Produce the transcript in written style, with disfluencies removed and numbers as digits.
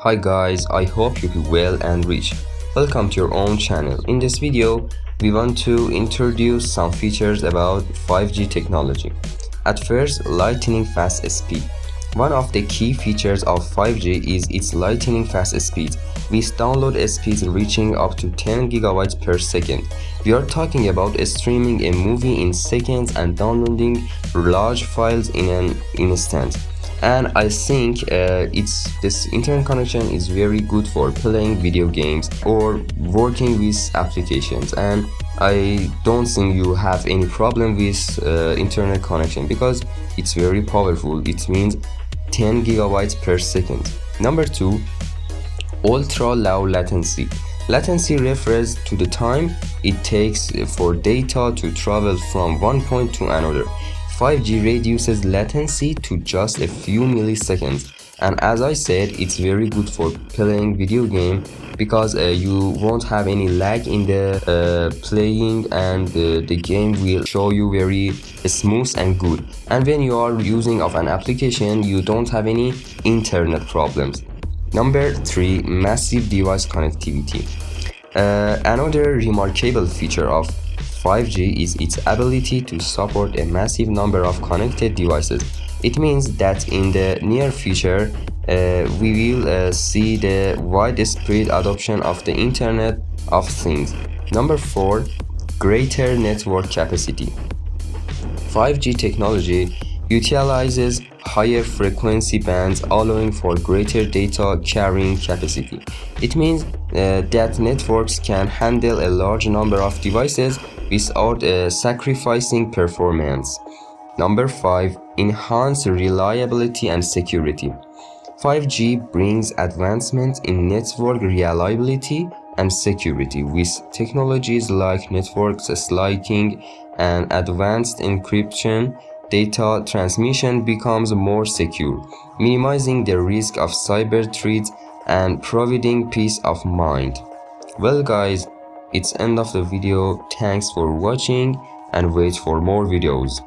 Hi guys, I hope you are well and rich. Welcome to your own channel. In this video, we want to introduce some features about 5G technology. At first, lightning fast speed. One of the key features of 5G is its lightning fast speed, with download speeds reaching up to 10 gigabytes per second. We are talking about streaming a movie in seconds and downloading large files in an instant. And I think this internet connection is very good for playing video games or working with applications, and I don't think you have any problem with internet connection because it's very powerful. It means 10 gigabytes per second. Number 2, ultra low latency. Latency refers to the time it takes for data to travel from one point to another. 5G reduces latency to just a few milliseconds, and as I said, it's very good for playing video game because you won't have any lag in the playing, and the game will show you very smooth and good. And when you are using of an application, you don't have any internet problems. Number 3, massive device connectivity. Another remarkable feature of 5G is its ability to support a massive number of connected devices. It means that in the near future, we will see the widespread adoption of the Internet of Things. Number 4, greater network capacity. 5G technology utilizes higher frequency bands, allowing for greater data carrying capacity. It means that networks can handle a large number of devices without sacrificing performance. Number 5, enhanced reliability and security. 5G brings advancements in network reliability and security with technologies like network slicing and advanced encryption. Data transmission becomes more secure, minimizing the risk of cyber threats and providing peace of mind. Well guys, it's end of the video. Thanks for watching and wait for more videos.